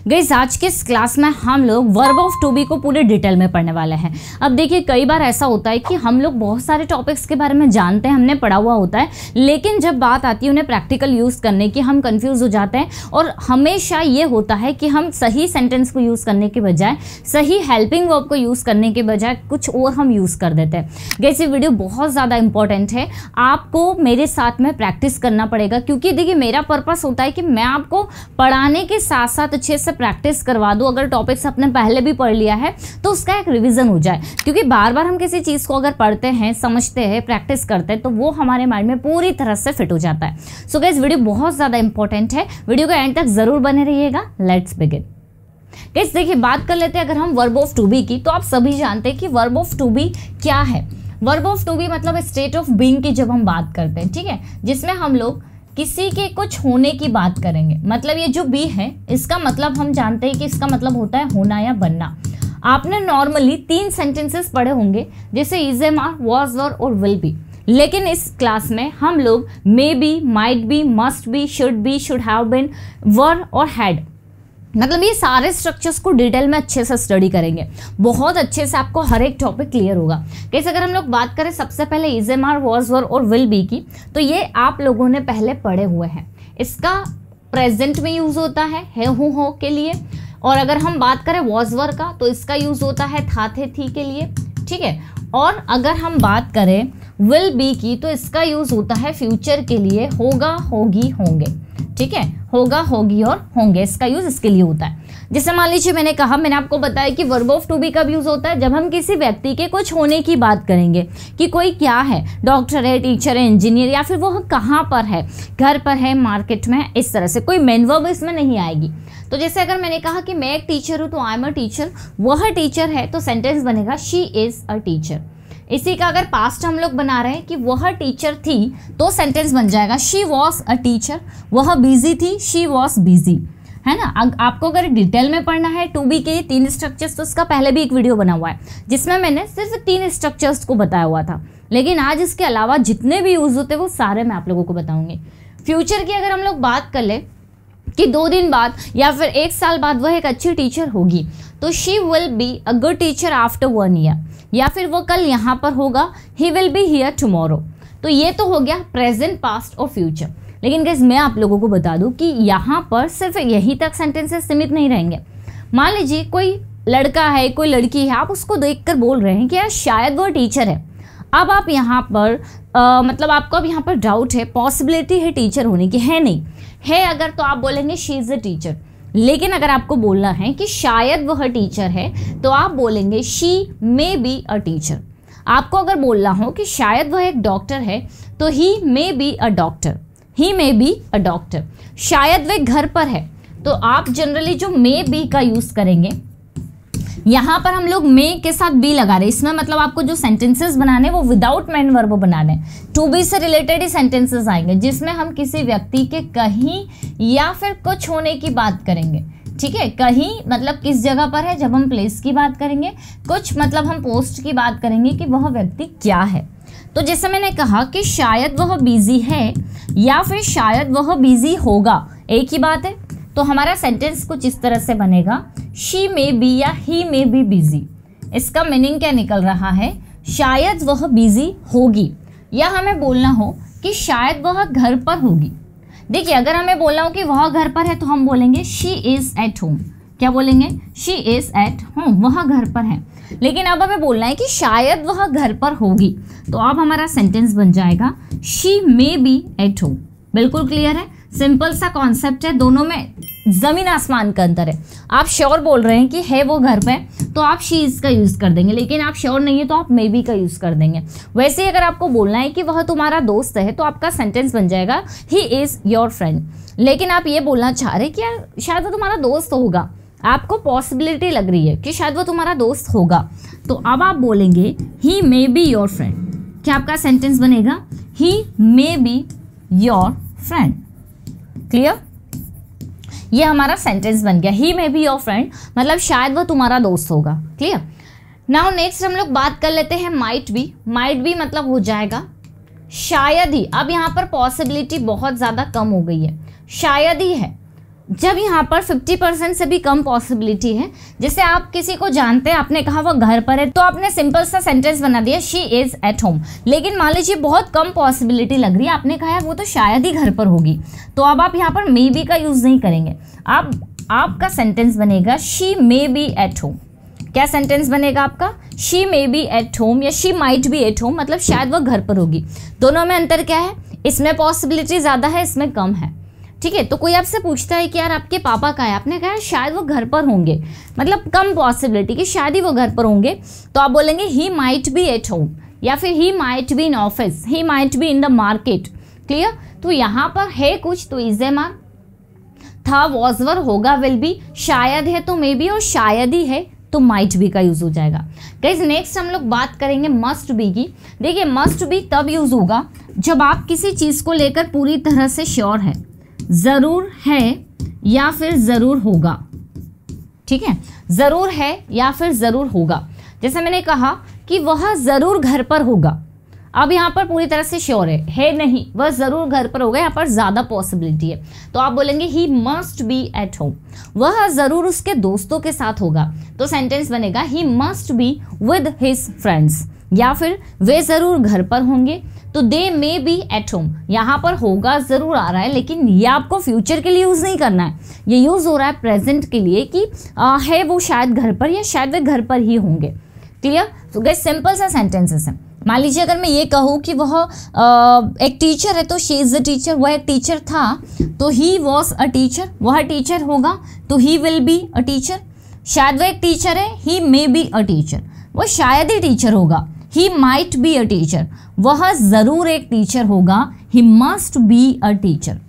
Guys आज के इस क्लास में हम लोग वर्ब ऑफ टू बी को पूरे डिटेल में पढ़ने वाले हैं। अब देखिए कई बार ऐसा होता है कि हम लोग बहुत सारे टॉपिक्स के बारे में जानते हैं, हमने पढ़ा हुआ होता है, लेकिन जब बात आती है उन्हें प्रैक्टिकल यूज़ करने की हम कंफ्यूज हो जाते हैं और हमेशा ये होता है कि हम सही सेंटेंस को यूज़ करने के बजाय, सही हेल्पिंग वर्ब को यूज़ करने के बजाय कुछ और हम यूज़ कर देते हैं। गाइस ये वीडियो बहुत ज़्यादा इंपॉर्टेंट है, आपको मेरे साथ में प्रैक्टिस करना पड़ेगा, क्योंकि देखिए मेरा पर्पस होता है कि मैं आपको पढ़ाने के साथ साथ अच्छे से प्रैक्टिस करवा दूं। अगर टॉपिक्स आपने पहले भी पढ़ लिया है तो उसका एक रिवीजन हो जाए, क्योंकि बार बार हम किसी चीज़ को अगर पढ़ते हैं, समझते हैं, प्रैक्टिस करते हैं तो वो हमारे माइंड में पूरी तरह से फिट हो जाता है। सो गाइस वीडियो बहुत ज़्यादा इंपॉर्टेंट है, वीडियो को एंड तक ज़रूर बने रहिएगा। Let's begin. गाइस देखिए बात कर लेते हैं अगर हम वर्ब ऑफ टू बी की, तो आप सभी जानते हैं कि वर्ब ऑफ टू बी क्या है। वर्ब ऑफ टू बी मतलब स्टेट ऑफ बीइंग की जब हम बात करते हैं, ठीक है, जिसमें हम लोग किसी के कुछ होने की बात करेंगे। मतलब ये जो बी है इसका मतलब हम जानते हैं कि इसका मतलब होता है होना या बनना। आपने नॉर्मली 3 सेंटेंसेस पढ़े होंगे, जैसे is, am, are, was, were और विल बी, लेकिन इस क्लास में हम लोग may be, might be, must be, should have been, were और हैड, मतलब ये सारे स्ट्रक्चर्स को डिटेल में अच्छे से स्टडी करेंगे। बहुत अच्छे से आपको हर एक टॉपिक क्लियर होगा। कैसे अगर हम लोग बात करें सबसे पहले is, am, are, was, were और विल बी की, तो ये आप लोगों ने पहले पढ़े हुए हैं। इसका प्रेजेंट में यूज होता है हूँ हो के लिए, और अगर हम बात करें वाज, वर का तो इसका यूज होता है था, थे, थी के लिए, ठीक है। और अगर हम बात करें विल बी की तो इसका यूज होता है फ्यूचर के लिए, होगा, होगी, होंगे, ठीक है, होगा, होगी और होंगे, इसका यूज इसके लिए होता है। जैसे मान लीजिए मैंने आपको बताया कि वर्ब ऑफ टू बी कब यूज होता है, जब हम किसी व्यक्ति के कुछ होने की बात करेंगे कि कोई क्या है, डॉक्टर है, टीचर है, इंजीनियर, या फिर वो कहाँ पर है, घर पर है, मार्केट में है, इस तरह से कोई मेन वर्ब इसमें नहीं आएगी। तो जैसे अगर मैंने कहा कि मैं एक टीचर हूँ तो आई एम अ टीचर, वह टीचर है तो सेंटेंस बनेगा शी इज अ टीचर। इसी का अगर पास्ट हम लोग बना रहे हैं कि वह टीचर थी तो सेंटेंस बन जाएगा शी वॉज अ टीचर। वह बिजी थी, शी वॉज बिजी, है ना। आपको अगर डिटेल में पढ़ना है टू बी के 3 स्ट्रक्चर्स, तो इसका पहले भी एक वीडियो बना हुआ है जिसमें मैंने सिर्फ 3 स्ट्रक्चर्स को बताया हुआ था, लेकिन आज इसके अलावा जितने भी यूज होते हैं वो सारे मैं आप लोगों को बताऊंगी। फ्यूचर की अगर हम लोग बात कर ले कि 2 दिन बाद या फिर 1 साल बाद वह एक अच्छी टीचर होगी, तो she will be a good teacher after 1 year, या फिर वो कल यहाँ पर होगा, he will be here tomorrow. तो ये तो हो गया प्रेजेंट, पास्ट और फ्यूचर। लेकिन गाइस मैं आप लोगों को बता दूं कि यहाँ पर सिर्फ यही तक सेंटेंसेस सीमित नहीं रहेंगे। मान लीजिए कोई लड़का है, कोई लड़की है, आप उसको देखकर बोल रहे हैं कि यार शायद वो टीचर है। अब आप यहाँ पर मतलब आपको अब यहाँ पर डाउट है, पॉसिबिलिटी है टीचर होने की, है नहीं है अगर, तो आप बोलेंगे शी इज़ अ टीचर। लेकिन अगर आपको बोलना है कि शायद वह टीचर है तो आप बोलेंगे she may be a teacher. आपको अगर बोलना हो कि शायद वह एक डॉक्टर है तो he may be a doctor, he may be a doctor. शायद वह घर पर है तो आप जनरली जो मे बी का यूज़ करेंगे, यहाँ पर हम लोग मे के साथ बी लगा रहे हैं, इसमें मतलब आपको जो सेंटेंसेस बनाने वो विदाउट मेन वर्ब बनाने, टू बी से रिलेटेड ही सेंटेंसेस आएंगे जिसमें हम किसी व्यक्ति के कहीं या फिर कुछ होने की बात करेंगे, ठीक है। कहीं मतलब किस जगह पर है, जब हम प्लेस की बात करेंगे, कुछ मतलब हम पोस्ट की बात करेंगे कि वह व्यक्ति क्या है। तो जैसे मैंने कहा कि शायद वह बिजी है या फिर शायद वह बिजी होगा, एक ही बात है। तो हमारा सेंटेंस कुछ इस तरह से बनेगा, शी मे बी या ही मे बी बिजी। इसका मीनिंग क्या निकल रहा है, शायद वह बिजी होगी, या हमें बोलना हो कि शायद वह घर पर होगी। देखिए अगर हमें बोलना हो कि वह घर पर है तो हम बोलेंगे शी इज एट होम। क्या बोलेंगे, शी इज एट होम, वह घर पर है। लेकिन अब हमें बोलना है कि शायद वह घर पर होगी, तो अब हमारा सेंटेंस बन जाएगा she may be at home. बिल्कुल क्लियर है, सिंपल सा कॉन्सेप्ट है, दोनों में जमीन आसमान का अंतर है। आप श्योर बोल रहे हैं कि है वो घर पे तो आप शी इज का यूज कर देंगे, लेकिन आप श्योर नहीं है तो आप मे बी का यूज कर देंगे। वैसे ही अगर आपको बोलना है कि वह तुम्हारा दोस्त है तो आपका सेंटेंस बन जाएगा ही इज योर फ्रेंड। लेकिन आप ये बोलना चाह रहे हैं कि यार शायद वो तुम्हारा दोस्त होगा, आपको पॉसिबिलिटी लग रही है कि शायद वो तुम्हारा दोस्त होगा, तो अब आप बोलेंगे he may be your friend. क्या आपका सेंटेंस बनेगा, he may be your friend. Clear, ये हमारा सेंटेंस बन गया, he may be your friend, मतलब शायद वह तुम्हारा दोस्त होगा। क्लियर। नाउ नेक्स्ट हम लोग बात कर लेते हैं माइट बी। माइट बी मतलब हो जाएगा शायद ही। अब यहाँ पर पॉसिबिलिटी बहुत ज़्यादा कम हो गई है, शायद ही है। जब यहाँ पर 50% से भी कम पॉसिबिलिटी है, जैसे आप किसी को जानते हैं, आपने कहा वो घर पर है, तो आपने सिंपल सा सेंटेंस बना दिया शी इज़ एट होम। लेकिन मान लीजिए बहुत कम पॉसिबिलिटी लग रही है, आपने कहा वो तो शायद ही घर पर होगी, तो अब आप यहाँ पर मे बी का यूज़ नहीं करेंगे। आपका सेंटेंस बनेगा she may be at home. क्या सेंटेंस बनेगा आपका? She may be at home या she might be at home, मतलब शायद वो घर पर होगी। दोनों में अंतर क्या है? इसमें पॉसिबिलिटी ज़्यादा है, इसमें कम है। ठीक है, तो कोई आपसे पूछता है कि यार आपके पापा कहाँ है, आपने कहा शायद वो घर पर होंगे, मतलब कम पॉसिबिलिटी कि शायद ही वो घर पर होंगे, तो आप बोलेंगे he might be at home या फिर he might be in office, he might be in the market. Clear? तो यहाँ पर है कुछ तो इज एम आर, था वॉज वर, होगा विल बी, शायद है तो मे बी, और शायद ही है तो माइट बी का यूज हो जाएगा। गाइस नेक्स्ट हम लोग बात करेंगे मस्ट बी की। देखिए मस्ट बी तब यूज होगा जब आप किसी चीज़ को लेकर पूरी तरह से श्योर है, ज़रूर है या फिर ज़रूर होगा। ठीक है, ज़रूर है या फिर ज़रूर होगा। जैसे मैंने कहा कि वह ज़रूर घर पर होगा, अब यहाँ पर पूरी तरह से श्योर है नहीं, वह ज़रूर घर पर होगा, यहाँ पर ज़्यादा पॉसिबिलिटी है, तो आप बोलेंगे he must be at home. वह ज़रूर उसके दोस्तों के साथ होगा, तो सेंटेंस बनेगा he must be with his friends, या फिर वे ज़रूर घर पर होंगे, तो दे मे बी एट होम। यहाँ पर होगा ज़रूर आ रहा है, लेकिन ये आपको फ्यूचर के लिए यूज़ नहीं करना है, ये यूज़ हो रहा है प्रेजेंट के लिए कि है वो शायद घर पर या शायद वे घर पर ही होंगे। क्लियर? तो गाइस सिंपल सा सेंटेंसेस है। मान लीजिए अगर मैं ये कहूँ कि वह एक टीचर है तो शी इज़ अ टीचर, वह एक टीचर था तो ही वॉज अ टीचर, वह टीचर होगा तो he will be a teacher. शायद वह एक टीचर है, ही मे बी अ टीचर, वह शायद ही टीचर होगा, he might be a teacher. वह ज़रूर एक टीचर होगा, he must be a teacher.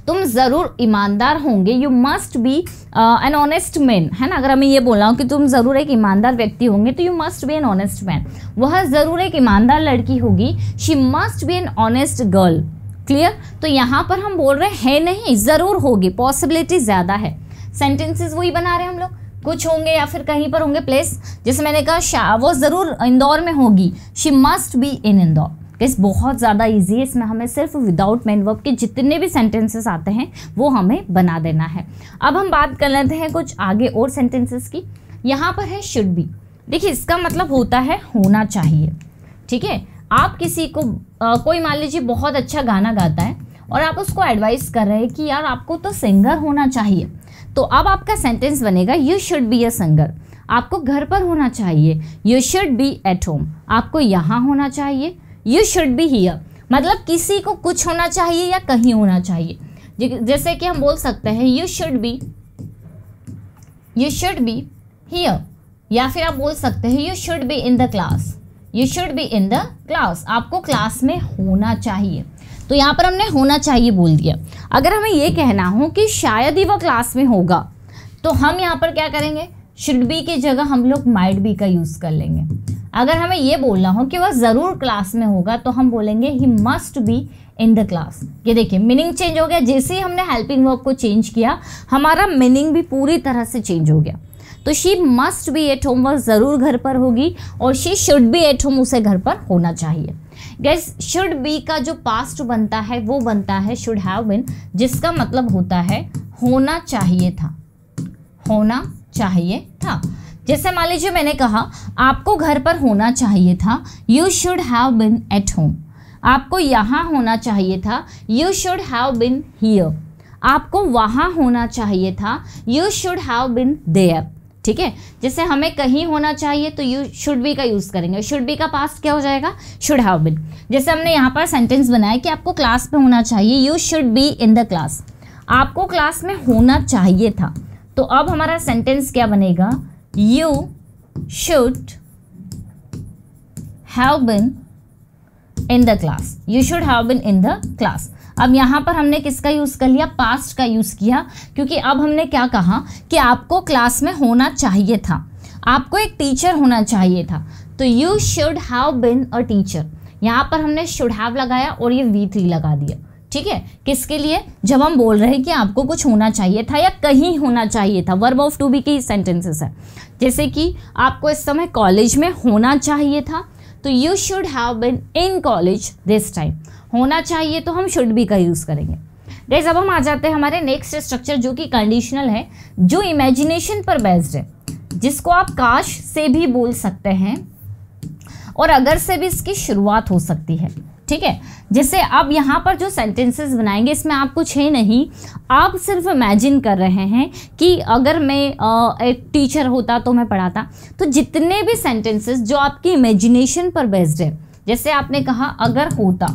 तुम ज़रूर ईमानदार होंगे, you must be an honest man, है ना। अगर मैं ये बोल रहा हूँ कि तुम ज़रूर एक ईमानदार व्यक्ति होंगे तो you must be an honest man. वह ज़रूर एक ईमानदार लड़की होगी, she must be an honest girl. Clear? तो यहाँ पर हम बोल रहे हैं नहीं, ज़रूर होगी, पॉसिबिलिटी ज़्यादा है। सेंटेंसेस वही बना रहे हैं हम लोग, कुछ होंगे या फिर कहीं पर होंगे प्लेस। जैसे मैंने कहा वो ज़रूर इंदौर में होगी, she must be in Indore. Guys बहुत ज़्यादा इजी है, इसमें हमें सिर्फ विदाउट मेन वर्ब के जितने भी सेंटेंसेस आते हैं वो हमें बना देना है। अब हम बात कर लेते हैं कुछ आगे और सेंटेंसेस की। यहाँ पर है शुड बी। देखिए इसका मतलब होता है होना चाहिए। ठीक है, आप किसी को कोई मान लीजिए बहुत अच्छा गाना गाता है और आप उसको एडवाइस कर रहे हैं कि यार आपको तो सिंगर होना चाहिए, तो अब आपका सेंटेंस बनेगा you should be a singer. आपको घर पर होना चाहिए, you should B at home. आपको यहाँ होना चाहिए, यू शुड बी हियर। मतलब किसी को कुछ होना चाहिए या कहीं होना चाहिए। जैसे कि हम बोल सकते हैं यू शुड बी हियर, या फिर आप बोल सकते हैं you should be in the class, you should be in the class. आपको क्लास में होना चाहिए, तो यहाँ पर हमने होना चाहिए बोल दिया। अगर हमें ये कहना हो कि शायद ही वह क्लास में होगा, तो हम यहाँ पर क्या करेंगे, शुड बी की जगह हम लोग माइट बी का यूज़ कर लेंगे। अगर हमें ये बोलना हो कि वह ज़रूर क्लास में होगा, तो हम बोलेंगे he must be in the class. ये देखिए मीनिंग चेंज हो गया, जैसे ही हमने हेल्पिंग वर्ब को चेंज किया हमारा मीनिंग भी पूरी तरह से चेंज हो गया। तो she must be at home, वह ज़रूर घर पर होगी, और she should B at home, उसे घर पर होना चाहिए। गाइस शुड बी का जो पास्ट बनता है वो बनता है शुड हैव बीन, जिसका मतलब होता है होना चाहिए था, होना चाहिए था। जैसे मान लीजिए मैंने कहा आपको घर पर होना चाहिए था, you should have been at home. आपको यहाँ होना चाहिए था, you should have been here. आपको वहाँ होना चाहिए था, you should have been there. ठीक है, जैसे हमें कहीं होना चाहिए तो यू शुड बी का यूज़ करेंगे। शुड बी का पास्ट क्या हो जाएगा, शुड हैव बीन। जैसे हमने यहाँ पर सेंटेंस बनाया कि आपको क्लास में होना चाहिए, you should be in the class. आपको क्लास में होना चाहिए था, तो अब हमारा सेंटेंस क्या बनेगा, you should have been in the class, you should have been in the class. अब यहाँ पर हमने किसका यूज़ कर लिया, पास्ट का यूज़ किया, क्योंकि अब हमने क्या कहा कि आपको क्लास में होना चाहिए था, आपको एक टीचर होना चाहिए था, तो you should have been a teacher. यहाँ पर हमने शुड हैव लगाया और ये V3 लगा दिया। ठीक है, किसके लिए, जब हम बोल रहे हैं कि आपको कुछ होना चाहिए था या कहीं होना चाहिए था। वर्ब ऑफ टू बी की सेंटेंसेस है, जैसे कि आपको इस समय कॉलेज में होना चाहिए था, तो you should have been in college this time. होना चाहिए तो हम शुड बी का यूज़ करेंगे। गाइस अब हम आ जाते हैं हमारे नेक्स्ट स्ट्रक्चर जो कि कंडीशनल है, जो इमेजिनेशन पर बेस्ड है, जिसको आप काश से भी बोल सकते हैं और अगर से भी इसकी शुरुआत हो सकती है। ठीक है, जैसे अब यहाँ पर जो सेंटेंसेस बनाएंगे इसमें आप कुछ है नहीं, आप सिर्फ इमेजिन कर रहे हैं कि अगर मैं एक टीचर होता तो मैं पढ़ाता। तो जितने भी सेंटेंसेस जो आपकी इमेजिनेशन पर बेस्ड है, जैसे आपने कहा अगर होता,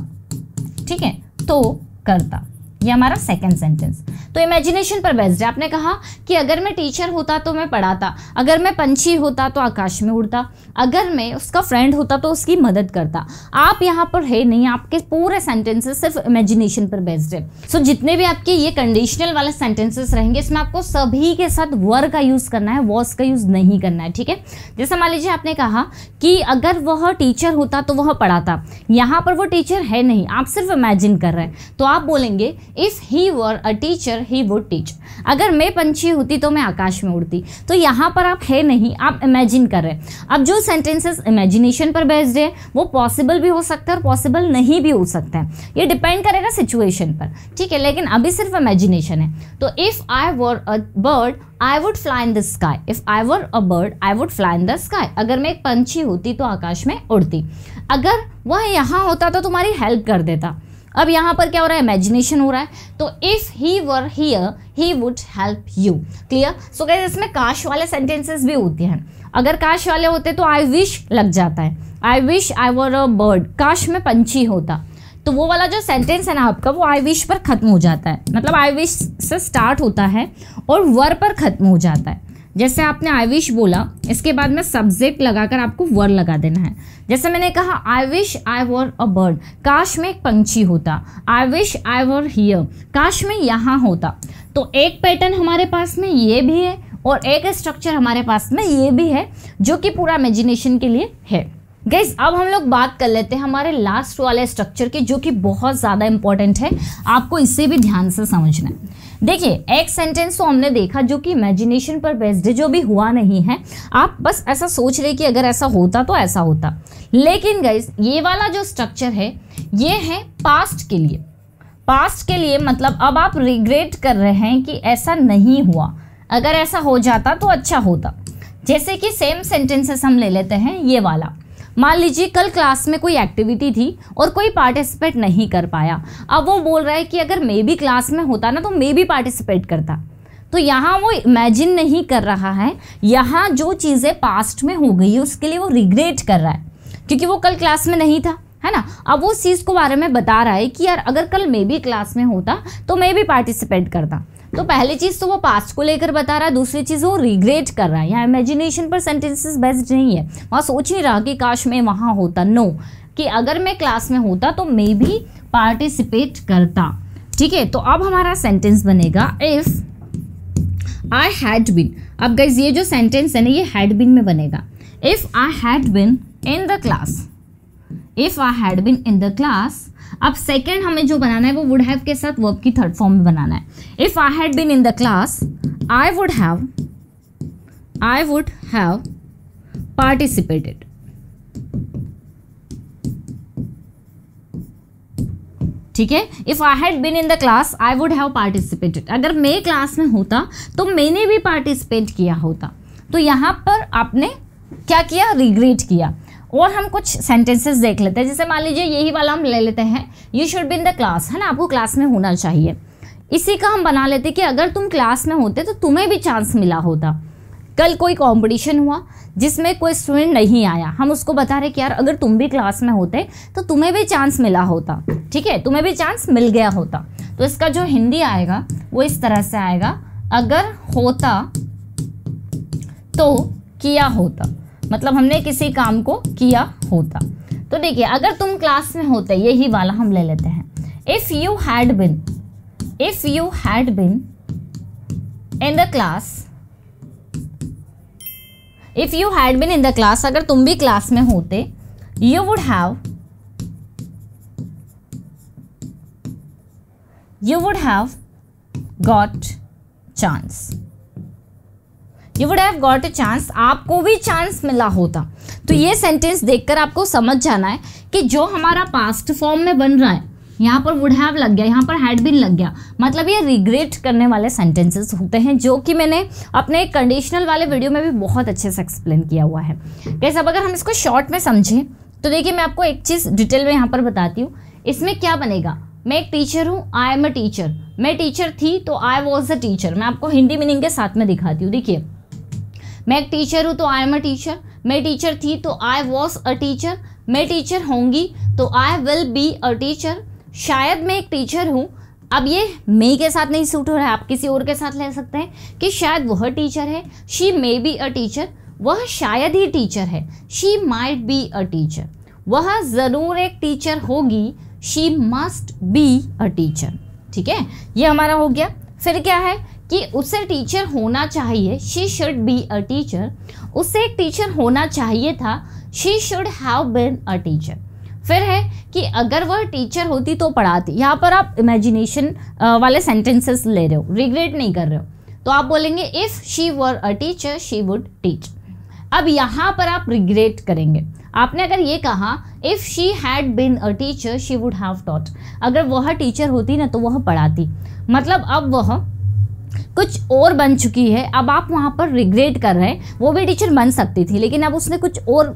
ठीक है, तो करता, ये हमारा सेकंड सेंटेंस। तो इमेजिनेशन पर बेस्ड है। आपने कहा कि अगर मैं टीचर होता तो मैं पढ़ाता, अगर मैं पंछी होता तो आकाश में उड़ता, अगर मैं उसका फ्रेंड होता तो उसकी मदद करता। आप यहाँ पर है नहीं, आपके पूरे सेंटेंसेस सिर्फ इमेजिनेशन पर बेस्ड है। सो जितने भी आपके ये कंडीशनल वाले सेंटेंसेस रहेंगे इसमें आपको सभी के साथ वर का यूज़ करना है, वॉस का यूज़ नहीं करना है। ठीक है, जैसे मान लीजिए आपने कहा कि अगर वह टीचर होता तो वह पढ़ाता, यहाँ पर वो टीचर है नहीं, आप सिर्फ इमेजिन कर रहे हैं, तो आप बोलेंगे if he were a teacher he would teach. अगर मैं पंछी होती तो मैं आकाश में उड़ती। तो यहाँ पर आप है नहीं, आप इमेजिन कर रहे हैं। अब जो सेंटेंसेस इमेजिनेशन पर बेस्ड है वो पॉसिबल भी हो सकता है और पॉसिबल नहीं भी हो सकता है, ये डिपेंड करेगा सिचुएशन पर। ठीक है, लेकिन अभी सिर्फ इमेजिनेशन है। तो if I were a bird I would fly in the sky. If I were a bird I would fly in the sky. अगर मैं एक पंछी होती तो आकाश में उड़ती। अगर वह यहाँ होता तो तुम्हारी हेल्प कर देता। अब यहाँ पर क्या हो रहा है, इमेजिनेशन हो रहा है। तो if he were here he would help you. Clear. So guys इसमें काश वाले सेंटेंसेस भी होते हैं। अगर काश वाले होते तो आई विश लग जाता है, I wish I were a bird, काश में पंछी होता। तो वो वाला जो सेंटेंस है ना आपका, वो आई विश पर खत्म हो जाता है। मतलब आई विश से स्टार्ट होता है और वर पर खत्म हो जाता है। जैसे आपने आई विश बोला, इसके बाद में सब्जेक्ट लगाकर आपको वर लगा देना है। जैसे मैंने कहा I wish I were a bird, काश में एक पंछी होता। I wish I were here, काश में यहाँ होता। तो एक पैटर्न हमारे पास में ये भी है और एक स्ट्रक्चर हमारे पास में ये भी है, जो कि पूरा इमेजिनेशन के लिए है। गाइस अब हम लोग बात कर लेते हैं हमारे लास्ट वाले स्ट्रक्चर की, जो कि बहुत ज़्यादा इंपॉर्टेंट है, आपको इसे भी ध्यान से समझना है। देखिए एक सेंटेंस तो हमने देखा जो कि इमेजिनेशन पर बेस्ड है, जो भी हुआ नहीं है, आप बस ऐसा सोच रहे कि अगर ऐसा होता तो ऐसा होता। लेकिन गाइस ये वाला जो स्ट्रक्चर है ये है पास्ट के लिए। पास्ट के लिए मतलब अब आप रिग्रेट कर रहे हैं कि ऐसा नहीं हुआ, अगर ऐसा हो जाता तो अच्छा होता। जैसे कि सेम सेंटेंसेस हम ले लेते हैं ये वाला। मान लीजिए कल क्लास में कोई एक्टिविटी थी और कोई पार्टिसिपेट नहीं कर पाया। अब वो बोल रहा है कि अगर मैं भी क्लास में होता ना तो मैं भी पार्टिसिपेट करता। तो यहाँ वो इमेजिन नहीं कर रहा है, यहाँ जो चीज़ें पास्ट में हो गई उसके लिए वो रिग्रेट कर रहा है, क्योंकि वो कल क्लास में नहीं था, है ना। अब वो चीज़ को बारे में बता रहा है कि यार अगर कल मैं भी क्लास में होता तो मैं भी पार्टिसिपेट करता। तो पहली चीज़ तो वो पास्ट को लेकर बता रहा है, दूसरी चीज़ वो रिग्रेट कर रहा है। यहाँ इमेजिनेशन पर सेंटेंसेस बेस्ड नहीं है, वहाँ सोच नहीं रहा कि काश मैं वहाँ होता। नो, कि अगर मैं क्लास में होता तो मैं भी पार्टिसिपेट करता। ठीक है, तो अब हमारा सेंटेंस बनेगा इफ़ आई हैड बीन। अब गाइस ये जो सेंटेंस है ना ये हैड बीन में बनेगा। If I had been in the class, if I had been in the class. अब सेकेंड हमें जो बनाना है वो वुड हैव के साथ वर्ब की थर्ड फॉर्म में बनाना है। If I had been in the class I would have participated. ठीक है, if I had been in the class I would have participated. अगर मैं क्लास में होता तो मैंने भी पार्टिसिपेट किया होता। तो यहाँ पर आपने क्या किया, रिग्रेट किया। और हम कुछ सेंटेंसेस देख लेते हैं। जैसे मान लीजिए यही वाला हम ले लेते हैं, you should be in the class, है ना, आपको क्लास में होना चाहिए। इसी का हम बना लेते कि अगर तुम क्लास में होते तो तुम्हें भी चांस मिला होता। कल कोई कंपटीशन हुआ जिसमें कोई स्टूडेंट नहीं आया, हम उसको बता रहे कि यार अगर तुम भी क्लास में होते तो तुम्हें भी चांस मिला होता। ठीक है, तुम्हें भी चांस मिल गया होता। तो इसका जो हिंदी आएगा वो इस तरह से आएगा, अगर होता तो किया होता। मतलब हमने किसी काम को किया होता। तो देखिए अगर तुम क्लास में होते, यही वाला हम ले लेते हैं। If you had been in the class, if you had been in the class, अगर तुम भी क्लास में होते, you would have got chance. You would have got a chance, आपको भी चांस मिला होता। तो ये सेंटेंस देखकर आपको समझ जाना है कि जो हमारा पास्ट फॉर्म में बन रहा है यहाँ पर वुड हैव लग गया, यहाँ पर हैड बीन लग गया, मतलब ये रिग्रेट करने वाले सेंटेंसेस होते हैं, जो कि मैंने अपने कंडीशनल वाले वीडियो में भी बहुत अच्छे से एक्सप्लेन किया हुआ है। कैसे अब अगर हम इसको शॉर्ट में समझें तो देखिए मैं आपको एक चीज़ डिटेल में यहाँ पर बताती हूँ। इसमें क्या बनेगा, मैं एक टीचर हूँ, आई एम अ टीचर, मैं टीचर थी तो आई वॉज अ टीचर। मैं आपको हिंदी मीनिंग के साथ में दिखाती हूँ। देखिए मैं एक टीचर हूँ तो आई एम अ टीचर, मैं टीचर थी तो आई वॉज अ टीचर, मैं टीचर होंगी तो I will be a teacher, शायद मैं एक टीचर हूँ। अब ये मे के साथ नहीं सूट हो रहा है, आप किसी और के साथ ले सकते हैं कि शायद वह टीचर है, she may be a teacher, वह शायद ही टीचर है, she might B a teacher, वह ज़रूर एक टीचर होगी, she must be a teacher. ठीक है, ये हमारा हो गया। फिर क्या है कि उसे टीचर होना चाहिए, she should be a teacher, उसे एक टीचर होना चाहिए था, she should have been a teacher. फिर है कि अगर वह टीचर होती तो पढ़ाती। यहाँ पर आप इमेजिनेशन वाले सेंटेंसेस ले रहे हो, रिग्रेट नहीं कर रहे हो, तो आप बोलेंगे if she were a teacher she would teach. अब यहाँ पर आप रिग्रेट करेंगे। आपने अगर ये कहा if she had been a teacher she would have taught, अगर वह टीचर होती ना तो वह पढ़ाती, मतलब अब वह कुछ और बन चुकी है। अब आप वहाँ पर रिग्रेट कर रहे हैं, वो भी टीचर बन सकती थी लेकिन अब उसने कुछ और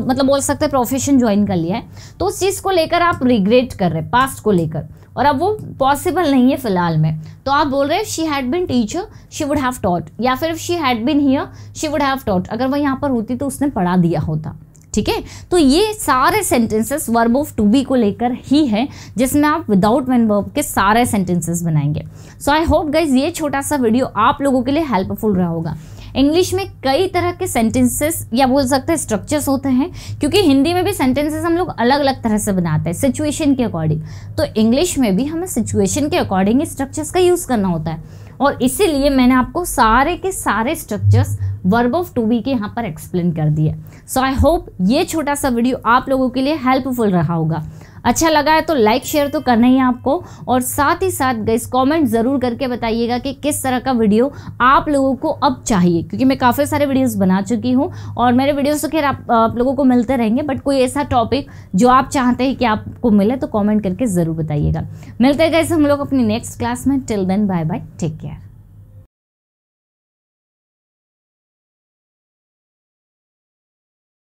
मतलब बोल सकते हैं प्रोफेशन ज्वाइन कर लिया है, तो उस चीज़ को लेकर आप रिग्रेट कर रहे हैं पास्ट को लेकर, और अब वो पॉसिबल नहीं है फिलहाल में। तो आप बोल रहे हैं she had been teacher she would have taught, या फिर she had been here she would have taught, अगर वह यहाँ पर होती तो उसने पढ़ा दिया होता। ठीक है, तो ये सारे sentences verb of to be को लेकर ही है, जिसमें आप विदाउट वन वर्ब के सारे सेंटेंसेस बनाएंगे। सो आई होप गाइज ये छोटा सा वीडियो आप लोगों के लिए हेल्पफुल रहा होगा। इंग्लिश में कई तरह के सेंटेंसेस या बोल सकते हैं स्ट्रक्चर्स होते हैं, क्योंकि हिंदी में भी सेंटेंसेस हम लोग अलग अलग तरह से बनाते हैं सिचुएशन के अकॉर्डिंग, तो इंग्लिश में भी हमें सिचुएशन के अकॉर्डिंग स्ट्रक्चर्स का यूज़ करना होता है, और इसीलिए मैंने आपको सारे के सारे structures verb of to be के यहाँ पर एक्सप्लेन कर दिए। सो आई होप ये छोटा सा वीडियो आप लोगों के लिए हेल्पफुल रहा होगा। अच्छा लगा है तो लाइक शेयर तो करना ही है आपको, और साथ ही साथ गाइस कमेंट ज़रूर करके बताइएगा कि किस तरह का वीडियो आप लोगों को अब चाहिए, क्योंकि मैं काफ़ी सारे वीडियोस बना चुकी हूँ और मेरे वीडियोस तो खैर आप लोगों को मिलते रहेंगे, बट कोई ऐसा टॉपिक जो आप चाहते हैं कि आपको मिले तो कॉमेंट करके ज़रूर बताइएगा। मिलते हैं गाइस हम लोग अपनी नेक्स्ट क्लास में। Till then bye bye, take care.